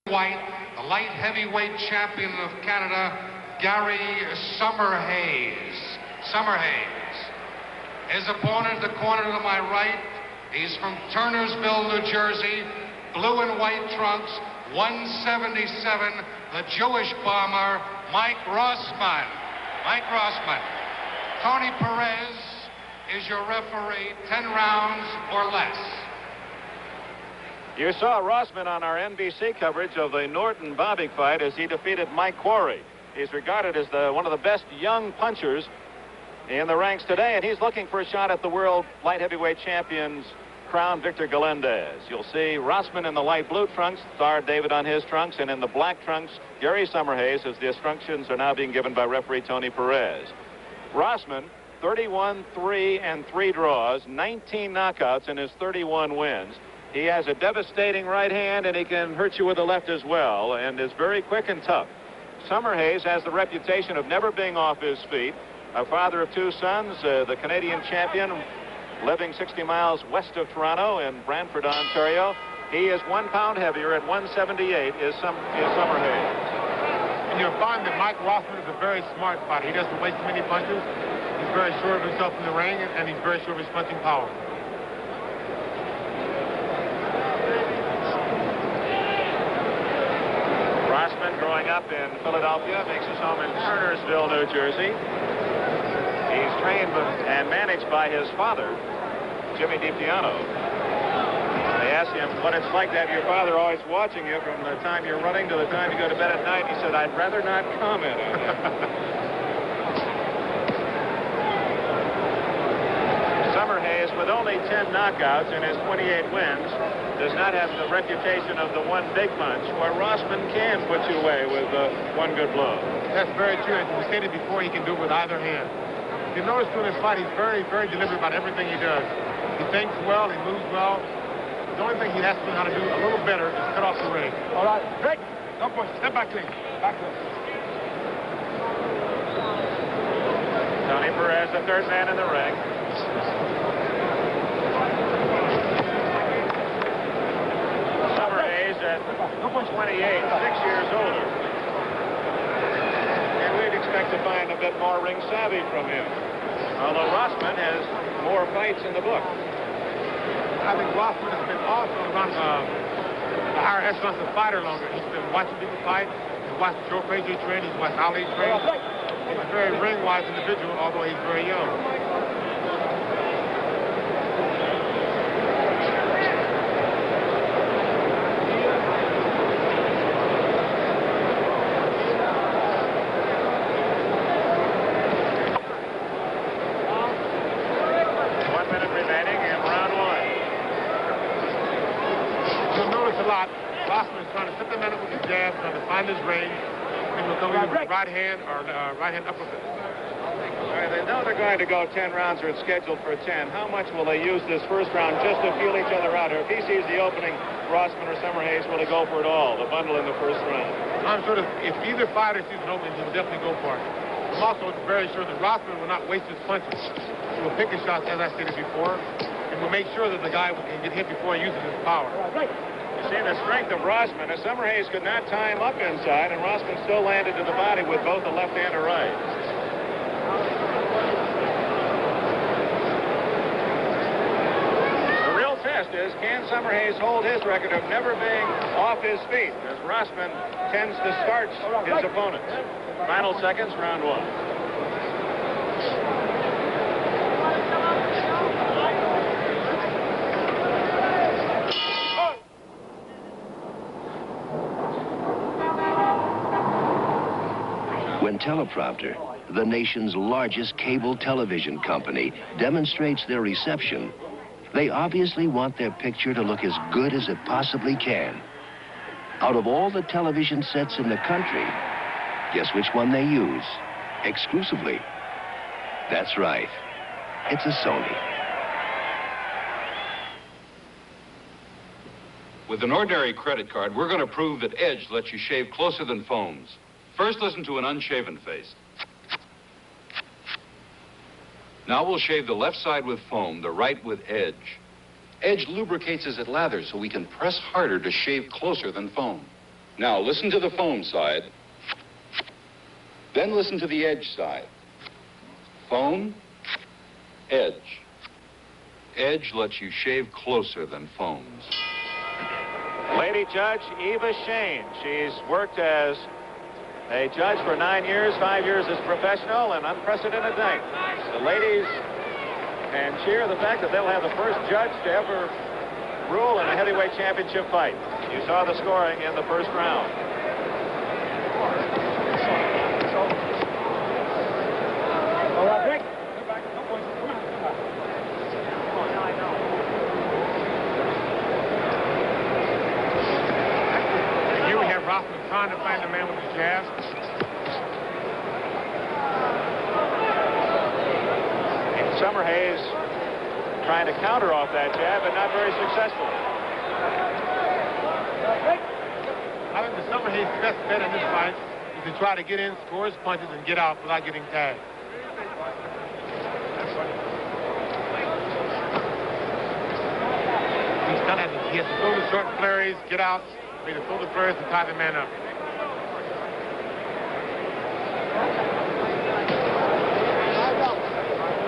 White, the light heavyweight champion of Canada, Gary Summerhays. Summerhays. His opponent, the corner to my right, he's from Turnersville, New Jersey, blue and white trunks, 177, the Jewish bomber, Mike Rossman. Mike Rossman. Tony Perez is your referee, 10 rounds or less. You saw Rossman on our NBC coverage of the Norton-Bobbick fight as he defeated Mike Quarry. He's regarded as one of the best young punchers in the ranks today, and he's looking for a shot at the world light heavyweight champion's crown, Victor Galindez. You'll see Rossman in the light blue trunks, Star David on his trunks, and in the black trunks, Gary Summerhays, as the instructions are now being given by referee Tony Perez. Rossman, 31-3 and 3 draws, 19 knockouts in his 31 wins. He has a devastating right hand, and he can hurt you with the left as well, and is very quick and tough. Summerhays has the reputation of never being off his feet. A father of 2 sons, the Canadian champion, living 60 miles west of Toronto in Brantford, Ontario. He is 1 pound heavier at 178 is Summerhays. And you'll find that Mike Rossman is a very smart fighter. He doesn't waste many punches. He's very sure of himself in the ring, and he's very sure of his punching power. Rossman, growing up in Philadelphia, makes his home in Turnersville, New Jersey. He's trained and managed by his father, Jimmy DiPiano. They asked him what it's like to have your father always watching you from the time you're running to the time you go to bed at night. He said, "I'd rather not comment on it." Summerhays, with only 10 knockouts in his 28 wins, does not have the reputation of the one big punch, where Rossman can put you away with one good blow. That's very true. As we stated before, he can do it with either hand. You notice during this fight, he's very, very deliberate about everything he does. He thinks well, he moves well. The only thing he has to learn how to do a little better is cut off the ring. All right, break. Don't push. Step back clean. Back clean. Tony Perez, the third man in the ring. Summerhays at 28, 6 years older. And we'd expect to find a bit more ring savvy from him. Although Rossman has more fights in the book. I think Rossman has been also around the higher echelons of fighter longer. He's been watching people fight. He's watched Joe Frazier train. He's watched Ali train. He's a very ring-wise individual, although he's very young. Rossman is trying to set the man up with his jab, trying to find his range. He will come either with right hand or right hand uppercut. All right, they know they're going to go 10 rounds, or it's scheduled for 10. How much will they use this first round just to feel each other out? Or if he sees the opening, Rossman or Summerhays, will he go for it all, the bundle in the first round? I'm sure that if either fighter sees an opening, he will definitely go for it. I'm also very sure that Rossman will not waste his punches. He will pick his shots, as I stated before, and will make sure that the guy can get hit before he uses his power. You see the strength of Rossman, as Summerhays could not tie him up inside, and Rossman still landed to the body with both a left and a right. The real test is, can Summerhays hold his record of never being off his feet, as Rossman tends to starch his opponents. Final seconds, round 1. When Teleprompter, the nation's largest cable television company, demonstrates their reception, they obviously want their picture to look as good as it possibly can. Out of all the television sets in the country, guess which one they use? Exclusively. That's right. It's a Sony. With an ordinary credit card, we're going to prove that Edge lets you shave closer than phones. First, listen to an unshaven face. Now we'll shave the left side with foam, the right with Edge. Edge lubricates as it lathers so we can press harder to shave closer than foam. Now listen to the foam side. Then listen to the edge side. Foam, edge. Edge lets you shave closer than foams. Lady judge Eva Shane. She's worked as a judge for 9 years, 5 years as professional, an unprecedented night. The ladies can cheer the fact that they'll have the first judge to ever rule in a heavyweight championship fight. You saw the scoring in the first round. Here we have Rossman trying to find the man with the jab. And Summerhays trying to counter off that jab, but not very successful. I think the Summerhays' best bet in this fight is to try to get in, score his punches, and get out without getting tagged. He has to throw the short flurries, get out, he has to throw the flurries and tie the man up.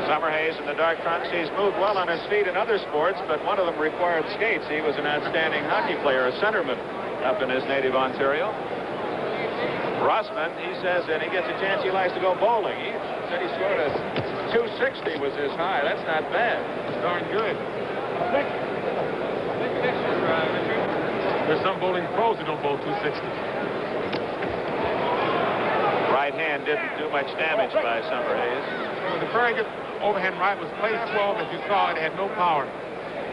Summerhays in the dark trunks. He's moved well on his feet in other sports, but one of them required skates. He was an outstanding hockey player, a centerman up in his native Ontario. Rossman, he says, and he gets a chance, he likes to go bowling. He said he scored a 260 was his high. That's not bad. Darn good. There's some bowling pros who don't bowl 260. Right hand didn't do much damage by Summerhays. Well, the very good overhand right was placed 12. As you saw, it had no power.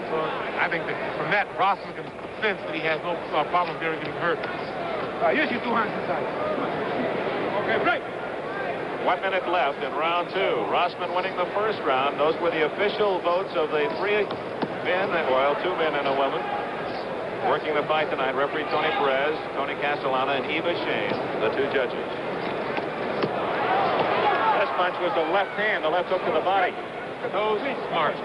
So I think that from that, Rossman can sense that he has no problem there getting hurt. Use your 2 hands inside. Okay, break. 1 minute left in round 2. Rossman winning the first round. Those were the official votes of the 3 men, well, 2 men and a woman. Working the fight tonight, referee Tony Perez, Tony Castellana, and Eva Shane, the 2 judges. This punch was the left hand, the left hook to the body. Those smart.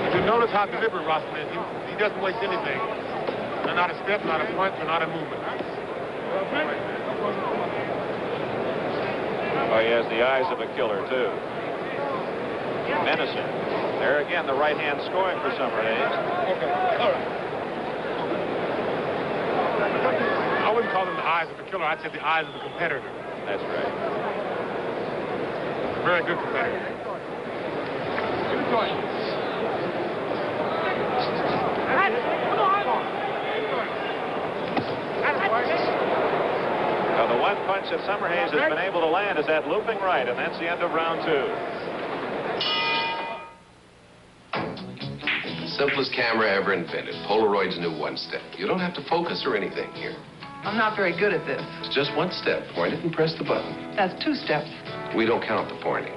If you notice how deliberate Rossman is, he doesn't waste anything. Not a step, not a punch, or not a movement. Oh, he has the eyes of a killer, too. Madison. There again, the right hand scoring for Summerhays. Okay, all right. I wouldn't call them the eyes of the killer. I'd say the eyes of the competitor. That's right. Very good competitor. Now, the one punch that Summerhays has been able to land is that looping right, and that's the end of round 2. Simplest camera ever invented. Polaroid's new 1-step. You don't have to focus or anything here. I'm not very good at this. It's just 1 step. Point it and press the button. That's 2 steps. We don't count the pointing.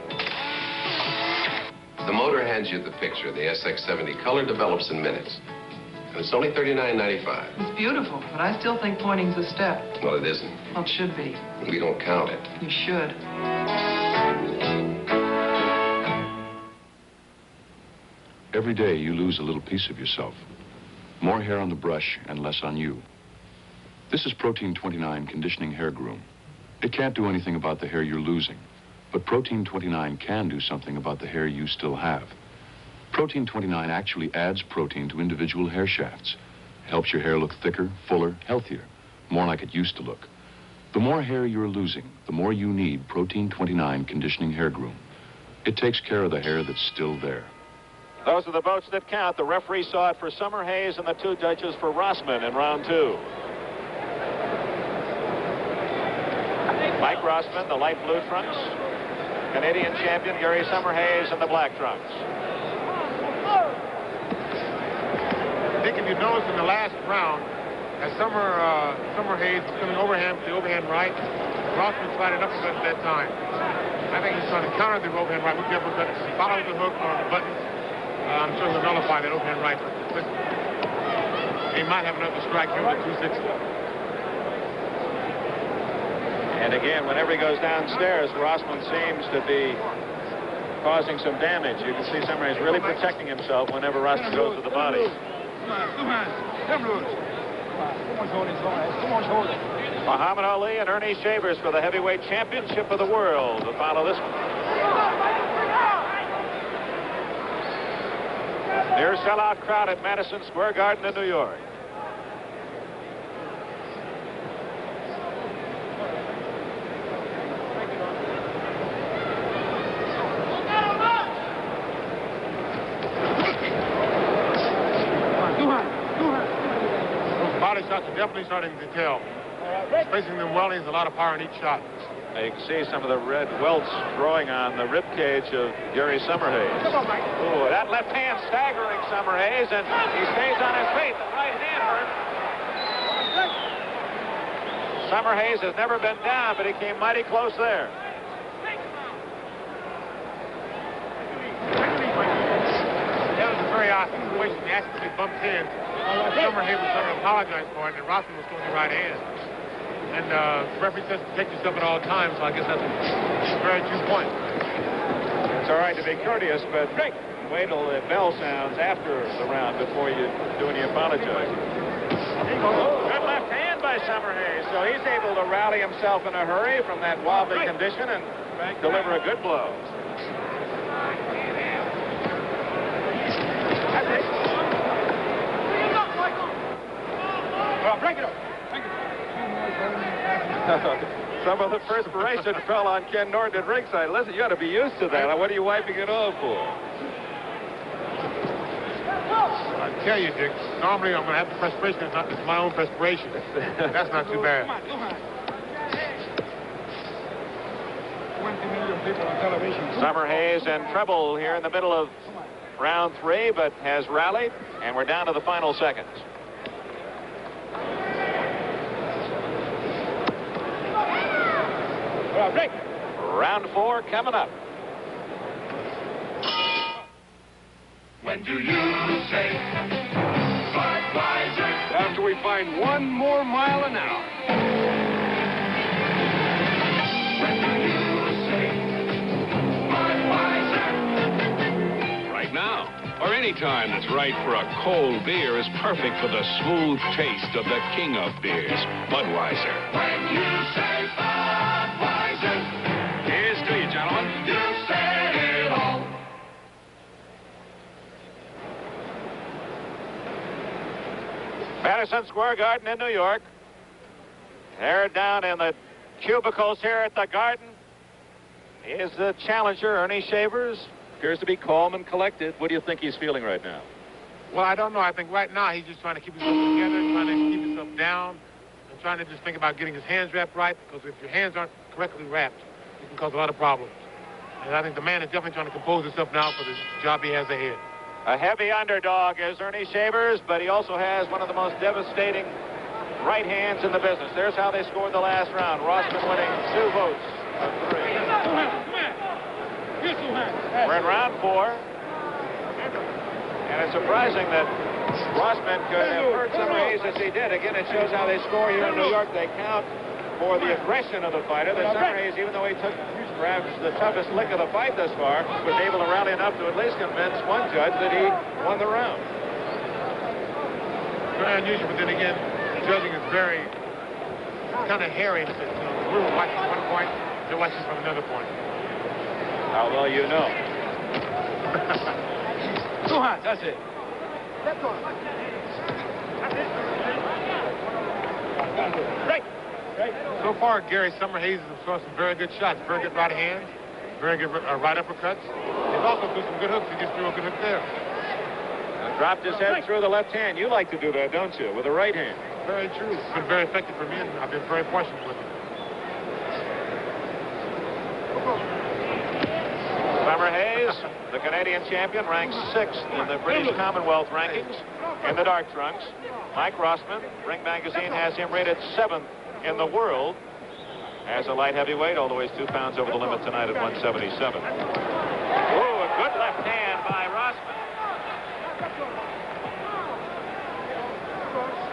The motor hands you the picture. The SX70 color develops in minutes. And it's only $39.95. It's beautiful, but I still think pointing's a step. Well, it isn't. Well, it should be. We don't count it. You should. Every day you lose a little piece of yourself. More hair on the brush and less on you. This is Protein 29 Conditioning Hair Groom. It can't do anything about the hair you're losing, but Protein 29 can do something about the hair you still have. Protein 29 actually adds protein to individual hair shafts. It helps your hair look thicker, fuller, healthier, more like it used to look. The more hair you're losing, the more you need Protein 29 Conditioning Hair Groom. It takes care of the hair that's still there. Those are the votes that count. The referee saw it for Summerhays and the 2 judges for Rossman in round 2. Mike Rossman, the light blue trunks. Canadian champion Gary Summerhays in the black trunks. Dick, if you notice in the last round, as Summerhays was coming overhand with the overhand right, Rossman tried an uppercut at that time. I think he's trying to counter the overhand right with the uppercut, follow the hook or the button. I'm sure he'll nullify that overhand right. But he might have another strike here with 260. And again, whenever he goes downstairs, Rossman seems to be causing some damage. You can see Summerhays really protecting himself whenever Rossman goes to the body. Muhammad Ali and Ernie Shavers for the heavyweight championship of the world to follow this one. Near sellout crowd at Madison Square Garden in New York. Body shots are definitely starting to tell. Spacing them well, he's a lot of power in each shot. You can see some of the red welts growing on the rib cage of Gary Summerhays. Ooh, that left hand staggering Summerhays, and he stays on his feet. The right hand hurt. Summerhays has never been down, but he came mighty close there. That was a very odd situation. He actually bumped in. Summerhays was trying to apologize for it, and Rossman was throwing the right hand. And the referee says protect yourself at all times, so I guess that's a very true point. It's all right to be courteous, but wait till the bell sounds after the round before you do any apologizing. Good left hand by Summerhays, so he's able to rally himself in a hurry from that wobbly condition and deliver a good blow. Break it up. Some of the perspiration fell on Ken Norton at ringside. Listen, you ought to be used to that. What are you wiping it off for? I tell you, Dick, normally I'm going to have the perspiration. It's my own perspiration. That's not too bad. Summerhays in trouble here in the middle of round 3, but has rallied, and we're down to the final seconds. Round 4 coming up. When do you say Budweiser? After we find one more mile an hour. When do you say Budweiser? Right now, or any time that's right for a cold beer is perfect for the smooth taste of the king of beers, Budweiser. When you say Budweiser, Here's to you, gentlemen. you said it all. Madison Square Garden in New York. They're down in the cubicles here at the Garden. Is the challenger, Ernie Shavers. Appears to be calm and collected. What do you think he's feeling right now? Well, I don't know. I think right now he's just trying to keep himself together, trying to keep himself down, and trying to just think about getting his hands wrapped right, because if your hands aren't correctly wrapped, it can cause a lot of problems. And I think the man is definitely trying to compose himself now for the job he has ahead. A heavy underdog is Ernie Shavers, but he also has one of the most devastating right hands in the business. There's how they scored the last round. Rossman winning 2 votes of 3. We're in round 4. And it's surprising that Rossman could have hurt Summerhays as he did. Again, it shows how they score here in New York. They count for the aggression of the fighter. That Summerhays, even though he took perhaps the toughest lick of the fight thus far, was able to rally enough to at least convince one judge that he won the round. Very unusual, but then again, judging is very kind of hairy. You know, we were watching from one point, they're watching from another point. How well you know. 2 hands, that's it. So far, Gary Summerhays has thrown some very good shots, very good right hands, very good right uppercuts. He's also threw some good hooks. He just threw a good hook there. Dropped his head through the left hand. You like to do that, don't you, with the right hand? Very true. It's been very effective for me, and I've been very fortunate with it. Summerhays, the Canadian champion, ranks 6th in the British Commonwealth rankings in the dark trunks. Mike Rossman, Ring Magazine has him rated 7th in the world as a light heavyweight, although he's 2 pounds over the limit tonight at 177. Ooh, a good left hand by Rossman.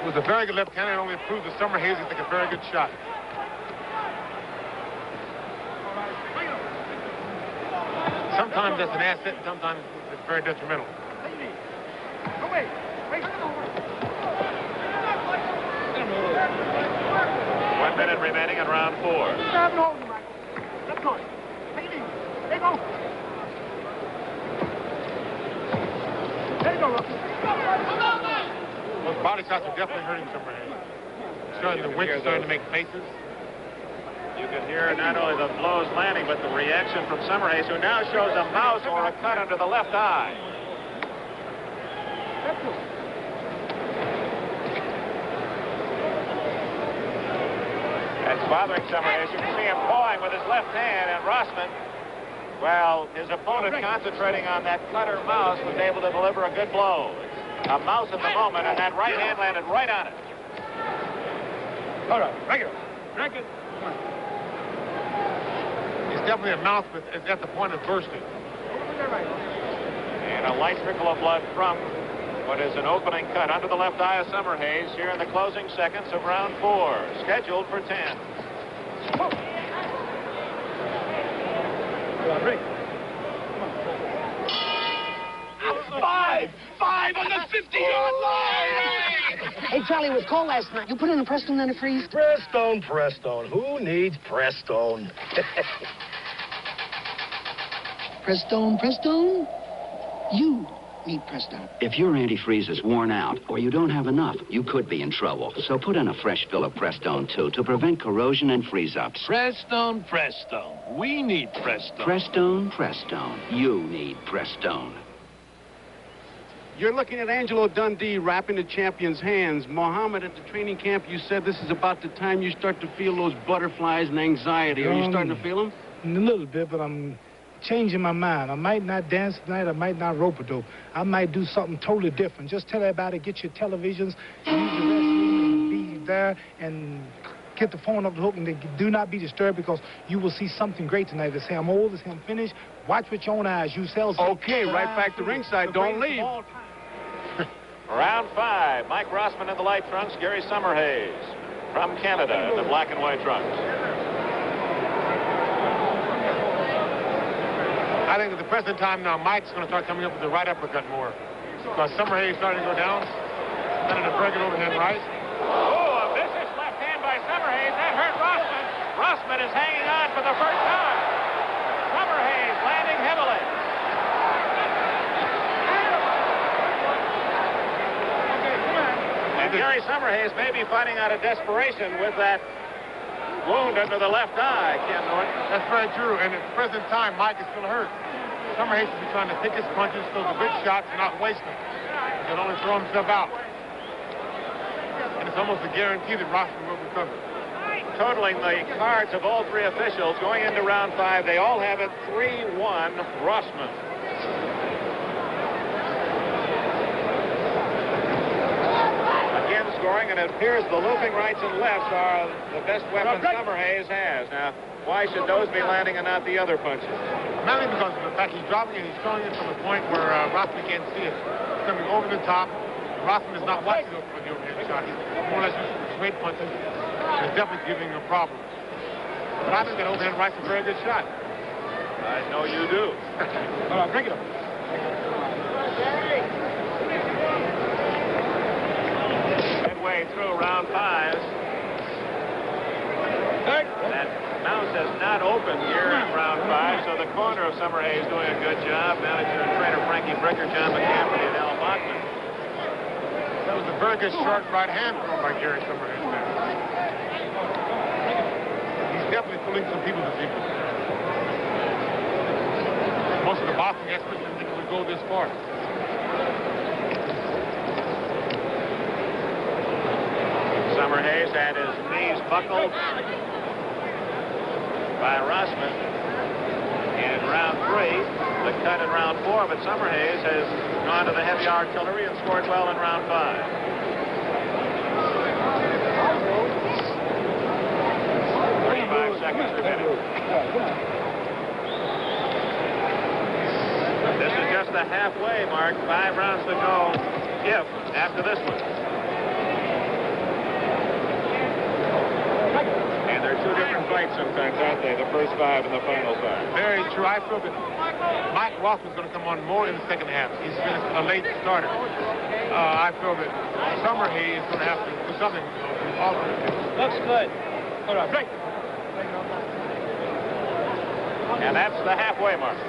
It was a very good left hand, and only proves that Summerhays is a very good shot. Sometimes that's an asset, and sometimes it's very detrimental. 1 minute remaining in round 4. Those body shots are definitely hurting Summerhays. The wind is starting to make faces. You can hear not only the blows landing, but the reaction from Summerhays, who now shows a mouse or a cut under the left eye. That's bothering Summerhays. You can see him pawing with his left hand, and Rossman, well, his opponent concentrating on that cutter mouse was able to deliver a good blow. A mouse at the moment, and that right hand landed right on it. All right, break it. Break it. It's definitely a mouse, but it's at the point of bursting. And a light trickle of blood from what is an opening cut under the left eye of Summerhays here in the closing seconds of round 4, scheduled for 10. Five on the 50-yard line! Hey, Charlie, it was cold last night. You put in a Prestone antifreeze? Prestone. Who needs Prestone? Prestone? You need Prestone. If your antifreeze is worn out or you don't have enough, you could be in trouble. So put in a fresh fill of Prestone, too, to prevent corrosion and freeze-ups. Prestone. We need Prestone. Prestone. You need Prestone. You're looking at Angelo Dundee wrapping the champion's hands. Mohammed, at the training camp, you said this is about the time you start to feel those butterflies and anxiety. Are you starting to feel them? A little bit, but I'm changing my mind. I might not dance tonight. I might not rope-a-dope. I might do something totally different. Just tell everybody, get your televisions, use the restroom, and be there, and get the phone off the hook, and they do not be disturbed, because you will see something great tonight. They say, I'm old, they say, I'm finished. Watch with your own eyes. You sell something. Okay, right back to ringside. Don't leave. Round 5, Mike Rossman in the light trunks, Gary Summerhays from Canada in the black and white trunks. I think at the present time now, Mike's going to start coming up with the right uppercut more. Because Summerhays starting to go down. Then a very good overhand right. Oh, a vicious left hand by Summerhays. That hurt Rossman. Rossman is hanging on for the first time. Summerhays landing heavily. And Gary Summerhays may be fighting out of desperation with that wound under the left eye, Ken Norton. That's very true. And at the present time, Mike is still hurt. Summerhays will be trying to pick his punches, throw the big shots, and not waste them. He'll only throw himself out. And it's almost a guarantee that Rossman will recover. Totaling the cards of all 3 officials going into round 5, they all have it 3-1 Rossman. Again scoring, and it appears the looping rights and lefts are the best weapon Summerhays has. Now, why should those be landing and not the other punches? Mainly because of the fact he's dropping it, he's throwing it from a point where Rossman can't see it. It's coming over the top. Rossman is not watching for the overhead shot. He's more or less using straight punches. It's definitely giving him a problem. But I think that overhand right's a very good shot. I know you do. All right, bring it up. Midway through round 5. That mouse has not opened here in round 5, so the corner of Summerhays doing a good job. Manager and trainer Frankie Bricker, John McCaffrey, and Al Bachman. That was a very good short right hand thrown by Gary Summerhays there. He's definitely fooling some people this evening. Most of the boxing experts didn't think it would go this far. Summerhays had his knees buckled by Rossman in round 3. The cut in round 4, but Summerhays has gone to the heavy artillery and scored well in round 5. Seconds remaining. This is just the halfway mark. 5 rounds to go. If after this one. And there are 2 different fight sometimes, aren't they? The first 5 and the final 5. Very true. I feel that Mike Rossman's going to come on more in the second half. He's been a late starter. I feel that Summerhays is going to have to do something to alter it. Looks good. Hold on, break. And that's the halfway mark.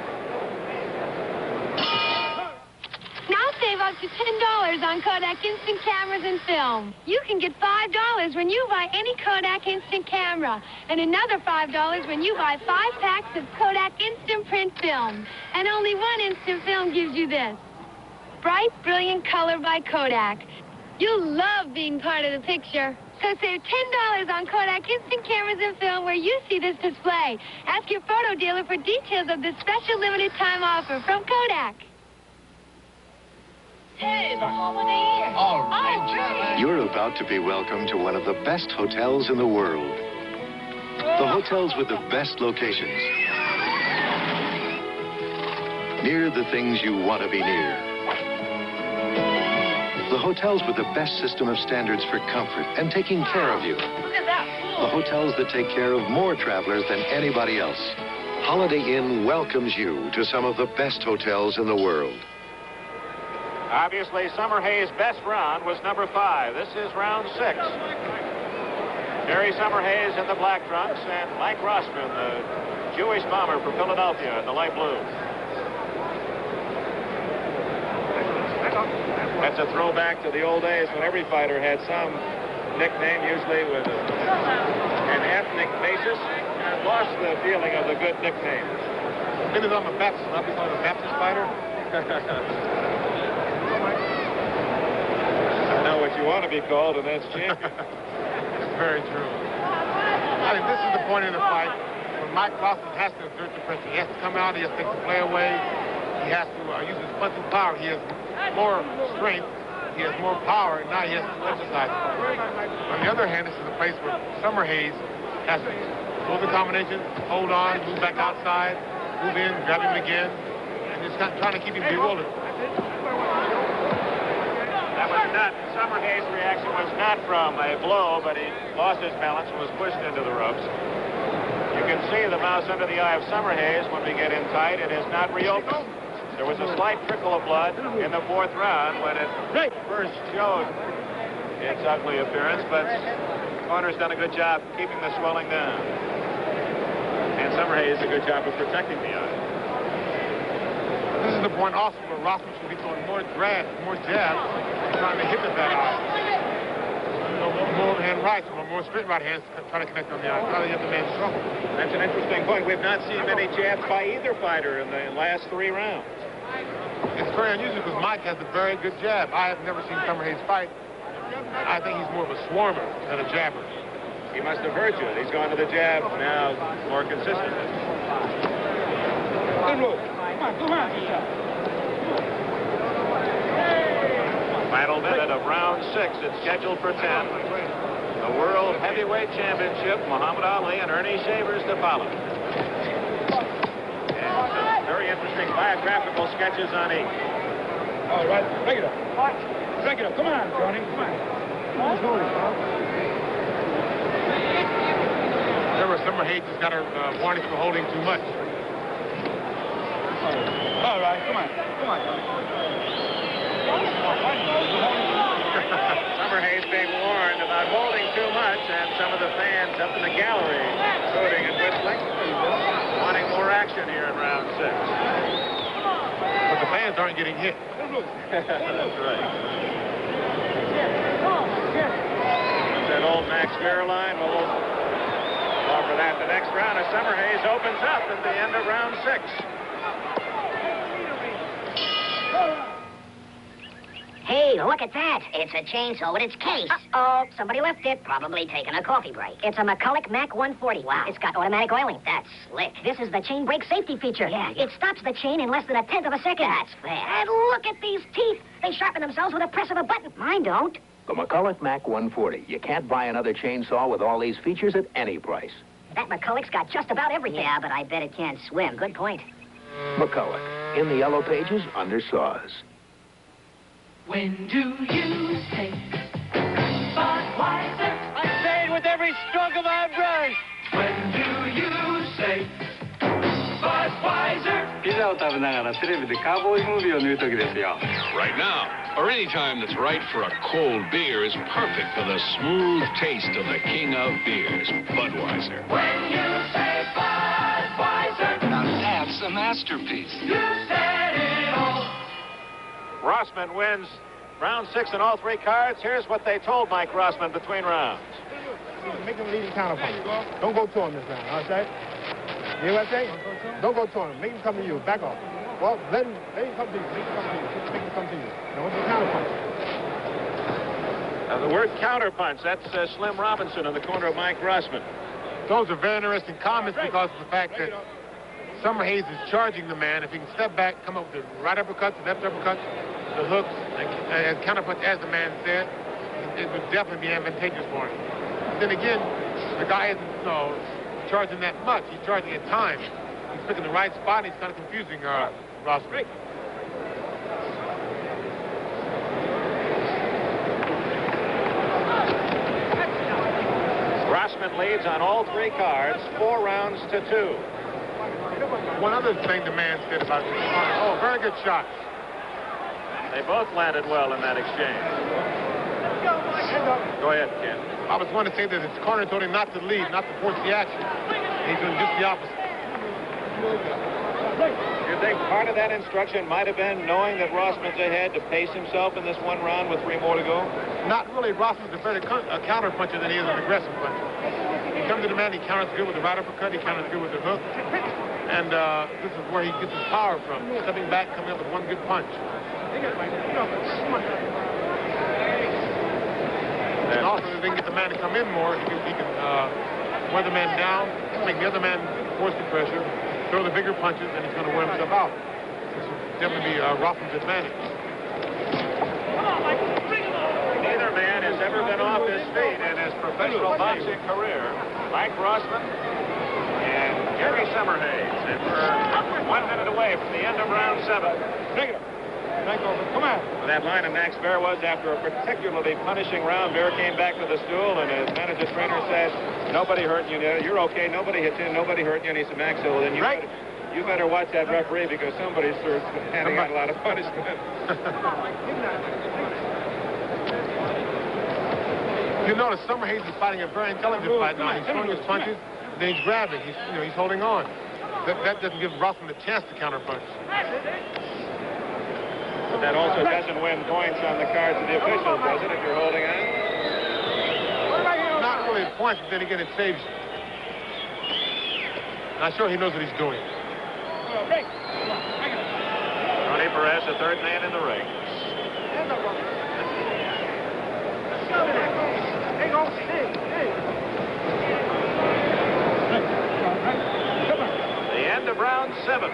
Now save up to $10 on Kodak Instant cameras and film. You can get $5 when you buy any Kodak Instant camera, and another $5 when you buy 5 packs of Kodak Instant Print film. And only one Instant film gives you this. Bright, brilliant color by Kodak. You'll love being part of the picture. So save $10 on Kodak Instant cameras and film where you see this display. Ask your photo dealer for details of this special limited time offer from Kodak. Hey, the holiday here. All right. You're about to be welcomed to one of the best hotels in the world. The hotels with the best locations. Near the things you want to be near. The hotels with the best system of standards for comfort and taking care of you. Look at that pool. The hotels that take care of more travelers than anybody else. Holiday Inn welcomes you to some of the best hotels in the world. Obviously, Summerhays' best round was number 5. This is round 6. Terry Summerhays in the black trunks and Mike Rossman, the Jewish bomber for Philadelphia in the light blue. That's a throwback to the old days when every fighter had some nickname, usually with an ethnic basis, and lost the feeling of the good nickname. Because I'm a Baptist, I'll be called a Baptist fighter. I know what you want to be called, and that's champion. That's very true. I mean, this is the point in the fight when Mike Rossman has to exert the pressure. He has to come out, he has to take the play away. He has to use his punching power. He has more strength, he has more power, and now he has to exercise it. On the other hand, this is a place where Summerhays has to move the combination, hold on, move back outside, move in, grab him again, and just trying to keep him bewildered. That was not, Summerhays' reaction was not from a blow, but he lost his balance and was pushed into the ropes. You can see the mouse under the eye of Summerhays when we get in tight. It has not reopened. There was a slight trickle of blood in the 4th round when it first showed its ugly appearance, but the corner's done a good job keeping the swelling down. And Summerhays did a good job of protecting the eye. This is the point also where Rossman should be throwing more jabs, trying to hit the bad eye. More overhand rights, more straight right hands trying to connect on the eye. Trying to get the man struggle. That's an interesting point. We've not seen many jabs by either fighter in the last 3 rounds. It's very unusual because Mike has a very good jab. I have never seen Summerhays fight. I think he's more of a swarmer than a jabber. He must have heard you. He's gone to the jab now more consistently. Final minute of round 6. It's scheduled for 10. The World Heavyweight Championship, Muhammad Ali and Ernie Shavers to follow. Very interesting biographical sketches on each. All right, break it up. Break it up. Come on, Johnny. Come on. Remember, Summerhays has got a warning for holding too much. All right, come on. Come on, Johnny. Summerhays being warned about holding too much, and some of the fans up in the gallery hooting and whistling, wanting more action here in round 6. But the fans aren't getting hit. That's right. That old Max Beer line. We'll offer that the next round as Summerhays opens up at the end of round 6. Hey, look at that. It's a chainsaw with its case. Uh-oh, somebody left it. Probably taking a coffee break. It's a McCulloch Mac 140. Wow. It's got automatic oiling. That's slick. This is the chain brake safety feature. Yeah. It stops the chain in less than 1/10 of a second. That's fast. And look at these teeth. They sharpen themselves with a press of a button. Mine don't. The McCulloch Mac 140. You can't buy another chainsaw with all these features at any price. That McCulloch's got just about everything. Yeah, but I bet it can't swim. Good point. McCulloch. In the yellow pages, under saws. When do you think Budweiser? I say it with every stroke of our brush. When do now, or any time that's right for a cold beer is perfect for the smooth taste of the king of beers, Budweiser. When you say Budweiser, Now that's a masterpiece. you said it all. Rossman wins round 6 in all 3 cards. Here's what they told Mike Rossman between rounds. Make him lead in counterpunch. Don't go to him this round, all right? You know what I'm saying? Don't go to him. Make him come to you. Back off. Well, let him come to you. Make him come to you. Make him come to you. Now, what's the counterpunch? The word counterpunch, that's Slim Robinson in the corner of Mike Rossman. Those are very interesting comments because of the fact that Summerhays is charging the man. If he can step back, come up with the right uppercut, the left uppercut, the hooks, and counterpunch, as the man said, it would definitely be advantageous for him. Then again, the guy isn't charging that much. He's charging at times. He's picking the right spot, and he's kind of confusing Rossman. Rossman leads on all 3 cards, 4 rounds to 2. One other thing the man said about this corner. Oh, very good shot. They both landed well in that exchange. Go ahead, Ken. I was going to say that his corner told him not to lead, not to force the action. He's doing just the opposite. You think part of that instruction might have been knowing that Rossman's ahead to pace himself in this 1 round with 3 more to go? Not really. Rossman's a better counter puncher than he is an aggressive puncher. He comes to the man, he counters good with the right uppercut, he counters good with the hook. And this is where he gets his power from. Stepping back, coming up with 1 good punch. And also, if they can get the man to come in more, he can wear the man down, make the other man force the pressure, throw the bigger punches, and he's going to wear himself out. This will definitely be Rossman's advantage. Neither man has ever been off his feet in his professional boxing career. Mike Rossman and Gary Summerhays. And we're 1 minute away from the end of round 7. Take it. Come on. That line of Max Bear was after a particularly punishing round. Bear came back to the stool, and his manager trainer said, nobody hurt you. You're okay. Nobody hit you. Nobody hurt you. And he said, Max, well, then you better watch that referee because somebody's handing out a lot of punishment. You notice Summerhays is fighting a very intelligent fight now. He's throwing his punches, then he's grabbing. He's holding on. That doesn't give Rossman a chance to counterpunch. But that also doesn't win points on the cards of the officials, does it, if you're holding on? Not really points, but then again, it saves you. Not sure he knows what he's doing. Tony Perez, the 3rd man in the ring. The end of round 7.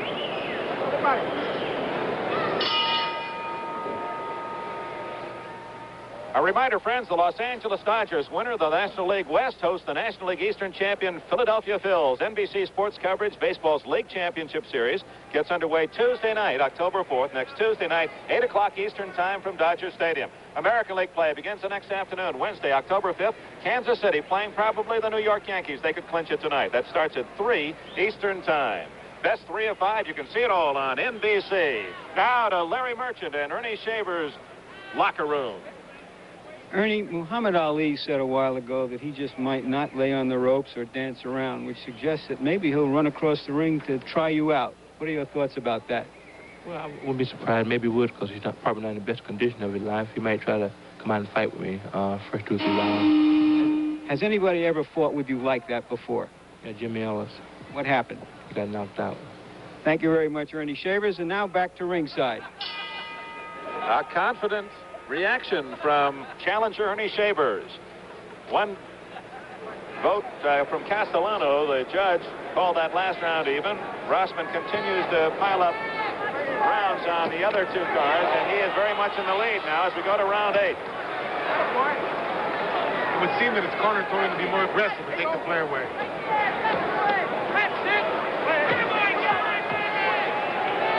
A reminder, friends, the Los Angeles Dodgers, winner of the National League West, host the National League Eastern champion Philadelphia Phils. NBC Sports coverage, baseball's League Championship Series, gets underway Tuesday night, October 4th, next Tuesday night, 8 o'clock Eastern time from Dodger Stadium. American League play begins the next afternoon, Wednesday, October 5th. Kansas City playing probably the New York Yankees. They could clinch it tonight. That starts at 3 Eastern time. Best 3 of 5. You can see it all on NBC. Now to Larry Merchant and Ernie Shaver's locker room. Ernie, Muhammad Ali said a while ago that he just might not lay on the ropes or dance around, which suggests that maybe he'll run across the ring to try you out. What are your thoughts about that? Well, I wouldn't be surprised. Maybe he would, because he's probably not in the best condition of his life. He might try to come out and fight with me first 2 or 3 rounds. Has anybody ever fought with you like that before? Yeah, Jimmy Ellis. What happened? He got knocked out. Thank you very much, Ernie Shavers. And now back to ringside. A confident reaction from challenger Ernie Shavers. 1 vote from Castellano. The judge called that last round even. Rossman continues to pile up rounds on the other 2 cards, and he is very much in the lead now as we go to round 8. It would seem that his corner told him to be more aggressive and take the flare away.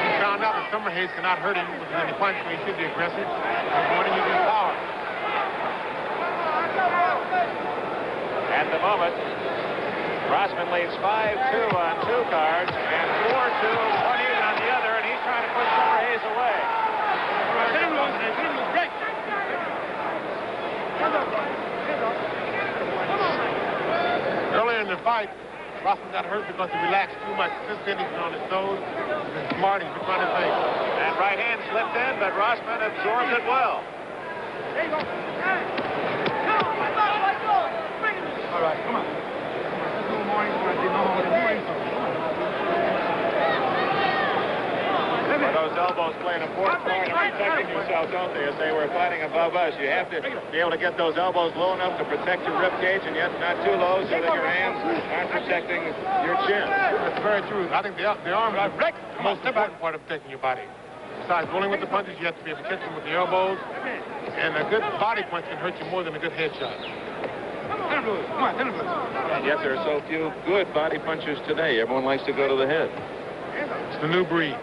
He found out that Summerhays cannot hurt him with any punch, so he should be aggressive. He's going to use his power. At the moment, Rossman leads 5-2 on 2 cards and 4-2 on the other, and he's trying to fight, Rossman got hurt because he relaxed too much. Since then, he's been on his toes. He's been smart. He's been trying to think. And right hand slipped in, but Rossman absorbed it well. There you go. All right, come on. Let's go morning before I did no morning. Well, those elbows play an important part in protecting yourself, don't they? As they were fighting above us, you have to be able to get those elbows low enough to protect your rib cage, and yet not too low so that your hands aren't protecting your chin. That's very true. I think the arm is the most important part of protecting your body. Besides rolling with the punches, you have to be able to catch them with the elbows. And a good body punch can hurt you more than a good headshot. And yet there are so few good body punchers today. Everyone likes to go to the head. It's the new breed.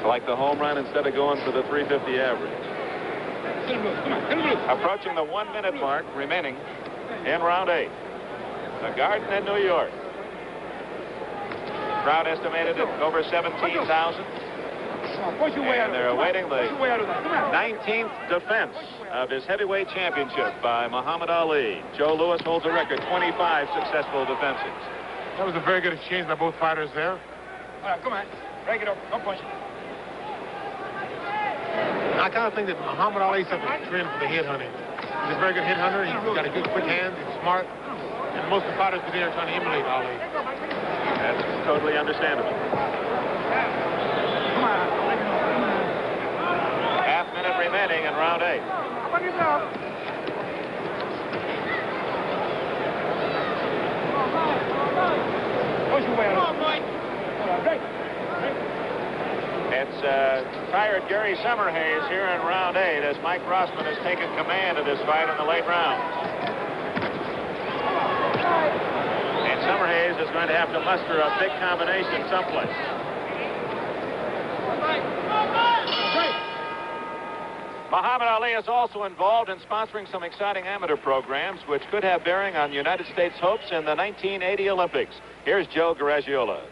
Like the home run instead of going for the 350 average. Approaching the 1 minute mark remaining in round 8. The Garden in New York. Crowd estimated at over 17,000. And they're awaiting the 19th defense of his heavyweight championship by Muhammad Ali. Joe Louis holds a record, 25 successful defenses. That was a very good exchange by both fighters there. All right, come on. Break it up. Don't punch it. I kind of think that Muhammad Ali is something to trend for the head hunting. He's a very good head hunter. He's got a good quick hand. He's smart. And most of the fighters today are trying to emulate Ali. That's totally understandable. Half minute remaining in round 8. Push your way out. It's tired Gary Summerhays here in round 8 as Mike Rossman has taken command of this fight in the late rounds. And Summerhays is going to have to muster a big combination someplace. Muhammad Ali is also involved in sponsoring some exciting amateur programs which could have bearing on United States hopes in the 1980 Olympics. Here's Joe Garagiola.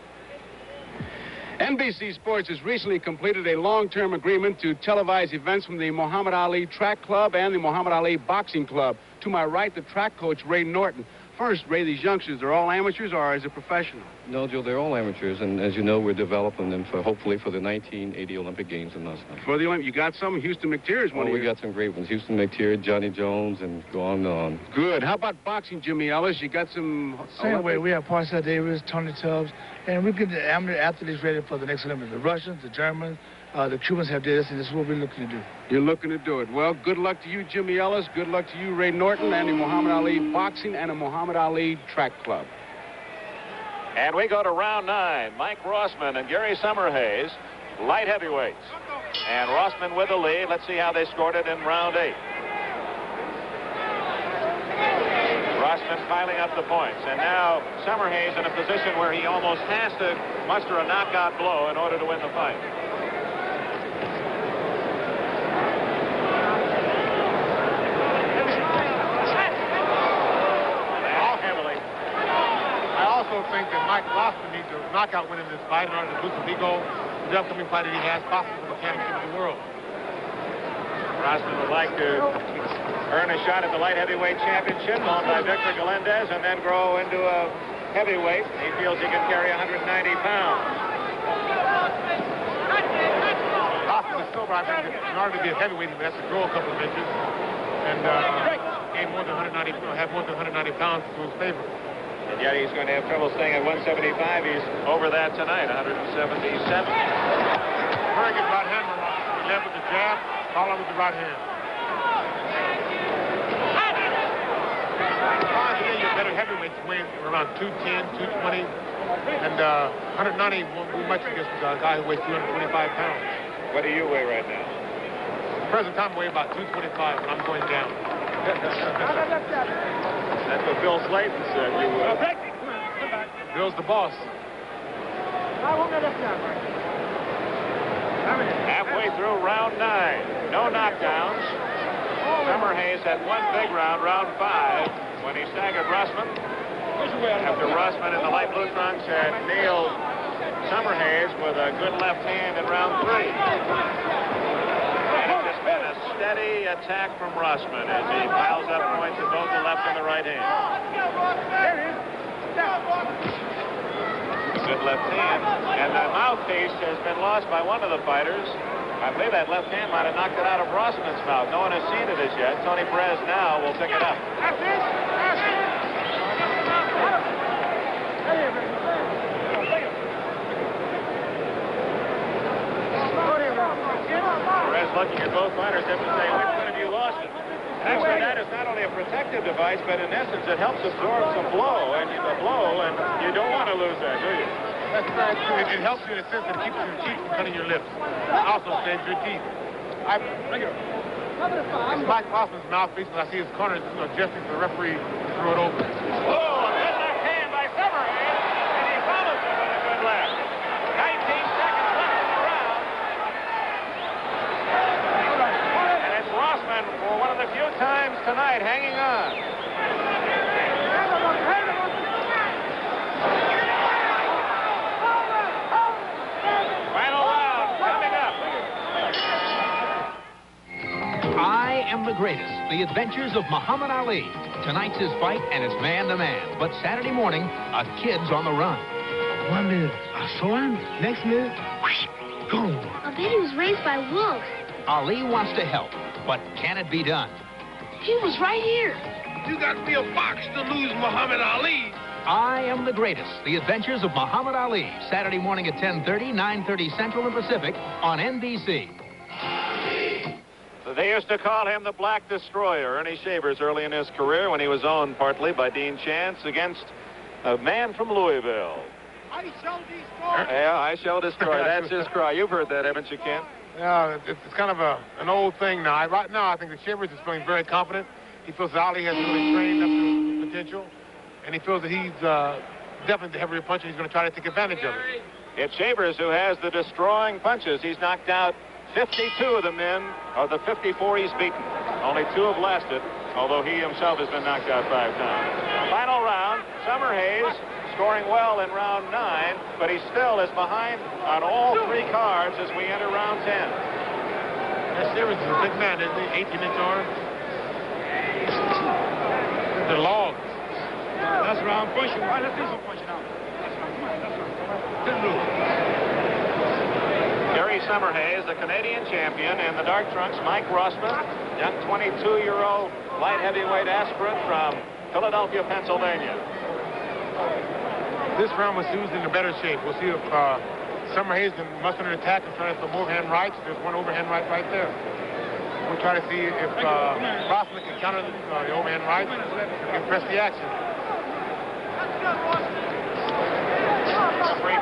NBC Sports has recently completed a long-term agreement to televise events from the Muhammad Ali Track Club and the Muhammad Ali Boxing Club. To my right, the track coach, Ray Norton. First, Ray, these youngsters, they're all amateurs or is it professional? No, Joe, they're all amateurs, and as you know, we're developing them for hopefully for the 1980 Olympic Games in Los Angeles. For the Olympic, you got some? Houston McTeer is one of we got some great ones. Houston McTeer, Johnny Jones, and go on and on. Good. How about boxing, Jimmy Ellis? You got some... Same way. We have Parcel Davis, Tony Tubbs, and we get the amateur athletes ready for the next Olympics. The Russians, the Germans, the Cubans have this, and this is what we're looking to do. You're looking to do it. Well, good luck to you, Jimmy Ellis. Good luck to you, Ray Norton, and the Muhammad Ali Boxing and the Muhammad Ali Track Club. And we go to round 9. Mike Rossman and Gary Summerhays, light heavyweights. And Rossman with the lead. Let's see how they scored it in round 8. Rossman piling up the points. And now Summerhays in a position where he almost has to muster a knockout blow in order to win the fight. I think that Mike Rossman needs a knockout win in this fight in order to boost his ego for the upcoming fight that he has, possibly for the championship of the world. Rossman would like to earn a shot at the light heavyweight championship owned by Victor Galindez and then grow into a heavyweight. He feels he can carry 190 pounds. Rossman is silver. I think that in order to be a heavyweight, he has to grow a couple of inches and gain more than 190, have more than 190 pounds to his favor. And yet he's going to have trouble staying at 175. He's over that tonight, 177. Very good right hand. He led with the jab, followed with the right hand. Today, your better heavyweights weigh around 210, 220, and 190 won't be much against a guy who weighs 225 pounds. What do you weigh right now? At the present time, I weigh about 225, and I'm going down. That's what Bill Slayton said you would. Bill's the boss. Halfway through round 9. No knockdowns. Summerhays had one big round, round 5, when he staggered Rossman. After Rossman in the light blue trunks had nailed Summerhays with a good left hand in round 3. And a steady attack from Rossman as he piles up points in both the left and the right hand. Good left hand. And the mouthpiece has been lost by one of the fighters. I believe that left hand might have knocked it out of Rossman's mouth. No one has seen it as yet. Tony Perez now will pick it up. Perez looking at both fighters have to say, which one of you lost it? Actually, that is not only a protective device, but in essence, it helps absorb some blow, and you don't want to lose that, do you? That's very true. It helps you in a sense that it keeps your teeth from cutting your lips. It also saves your teeth. It's Mike Rossman's mouthpiece, but I see his corner gesturing for the referee to throw it over. Oh, a good left hand by Summerhays, and he follows it with a good left. 19 seconds left in the round. And it's Rossman for one of the few times tonight hanging on. I am the greatest. The adventures of Muhammad Ali. Tonight's his fight, and it's man-to-man. But Saturday morning, a kid's on the run. 1 minute, I saw him. Next minute, boom. I bet he was raised by wolves. Ali wants to help, but can it be done? He was right here. You got to be a fox to lose Muhammad Ali. I am the greatest. The adventures of Muhammad Ali. Saturday morning at 10:30, 9:30 Central and Pacific on NBC. They used to call him the Black Destroyer, Ernie Shavers, early in his career when he was owned partly by Dean Chance against a man from Louisville. I shall destroy. Yeah, I shall destroy. That's his cry. You've heard that, haven't you, Ken? Yeah, it's kind of an old thing now. Right now, I think that Shavers is feeling very confident. He feels that Ali has really trained up to his potential, and he feels that he's definitely the heavier puncher. He's going to try to take advantage of it. It's Shavers who has the destroying punches. He's knocked out 52 of the men, or the 54 he's beaten. Only 2 have lasted, although he himself has been knocked out 5 times. Final round, Summerhays scoring well in round 9, but he still is behind on all 3 cards as we enter round 10. That Shavers is a big man, isn't he? 18-inch arm. The logs. That's round pushing. All right, let's do some pushing now. Gary Summerhays, the Canadian champion, and the dark trunks, Mike Rossman, young 22-year-old light heavyweight aspirant from Philadelphia, Pennsylvania. This round was used in a better shape. We'll see if Summerhays can muster an attack and try some overhand rights. There's one overhand right there. We'll try to see if Rossman can counter the overhand rights and press the action.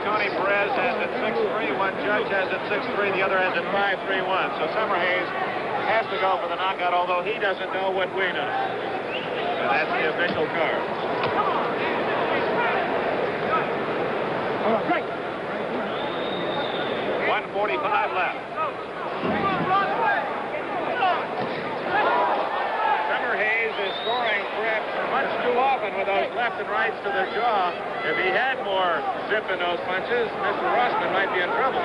Tony Perez has it 6-3. One judge has it 6-3. The other has it 5-3-1. So Summerhays has to go for the knockout, although he doesn't know what we know. And that's the official card. 1:45 left. Summerhays is scoring perhaps much too often with those left and rights to the jaw. If he had more zip in those punches, Mr. Rossman might be in trouble.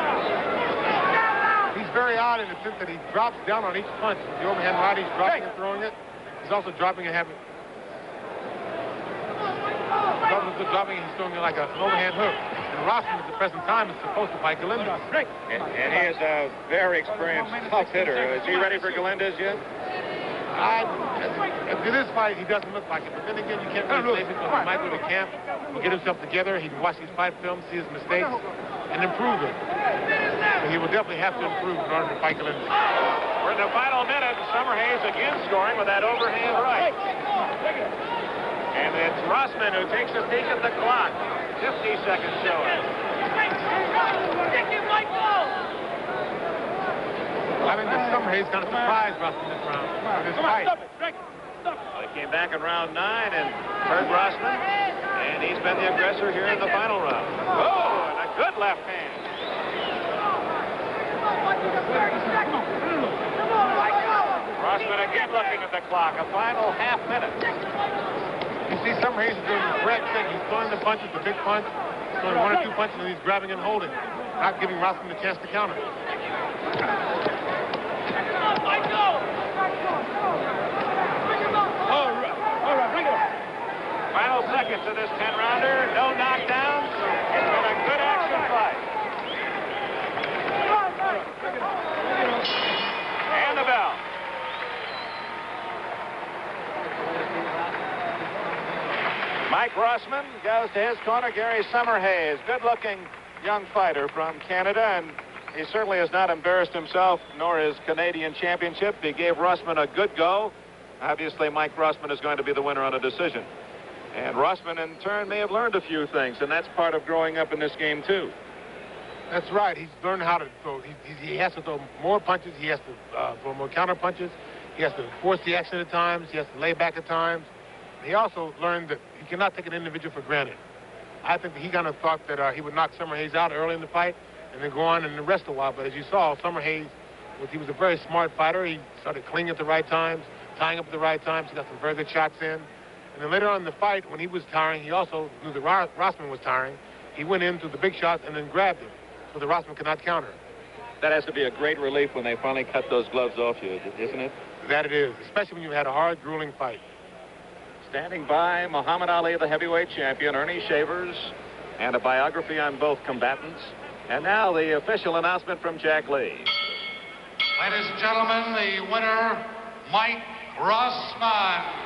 He's very odd in the sense that he drops down on each punch. The overhand right, he's dropping and throwing it. He's also dropping and having... Dropping and he's throwing it like an overhand hook. And Rossman at the present time is supposed to fight Galindez. And he is a very experienced tough hitter. Is he ready for Galindez yet? To this fight, he doesn't look like it. But then again, you can't really say because he might go to camp, he'll get himself together, he can watch these fight films, see his mistakes, and improve it. But he will definitely have to improve in order to fight Galindez. We're in the final minute. Summerhays again scoring with that overhand right. And it's Rossman who takes a peek at the clock. 50 seconds showing. I think that Summerhays kind of surprised Rossman this round with his fight. Well, he came back in round 9 and hurt Rossman, and he's been the aggressor here in the final round. Oh, and a good left hand. Rossman again looking at the clock. A final half minute. You see, Summerhays is doing the correct thing. He's throwing the punches, the big punch, throwing 1 or 2 punches, and he's grabbing and holding, not giving Rossman the chance to counter. All right, bring it up. Final seconds of this 10-rounder. No knockdowns. It's been a good action fight. And the bell. Mike Rossman goes to his corner. Gary Summerhays, good-looking young fighter from Canada, and he certainly has not embarrassed himself nor his Canadian championship. He gave Rossman a good go. Obviously, Mike Rossman is going to be the winner on a decision. And Rossman, in turn, may have learned a few things, and that's part of growing up in this game, too. That's right. He's learned how to throw. He has to throw more punches. He has to throw more counter punches. He has to force the action at times. He has to lay back at times. He also learned that he cannot take an individual for granted. I think that he kind of thought that he would knock Summerhays out early in the fight and then go on and rest a while. But as you saw, Summerhays, he was a very smart fighter. He started clinging at the right times, tying up at the right times. He got some very good shots in. And then later on in the fight, when he was tiring, he also knew that Rossman was tiring. He went into the big shots and then grabbed him so that Rossman could not counter. That has to be a great relief when they finally cut those gloves off you, isn't it? That it is, especially when you've had a hard, grueling fight. Standing by Muhammad Ali, the heavyweight champion, Ernie Shavers, and a biography on both combatants. And now the official announcement from Jack Lee. Ladies and gentlemen, the winner, Mike Rossman.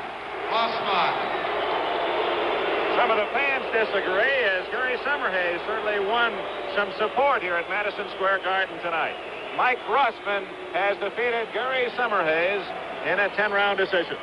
Some of the fans disagree, as Gary Summerhays certainly won some support here at Madison Square Garden tonight. Mike Rossman has defeated Gary Summerhays in a 10-round decision.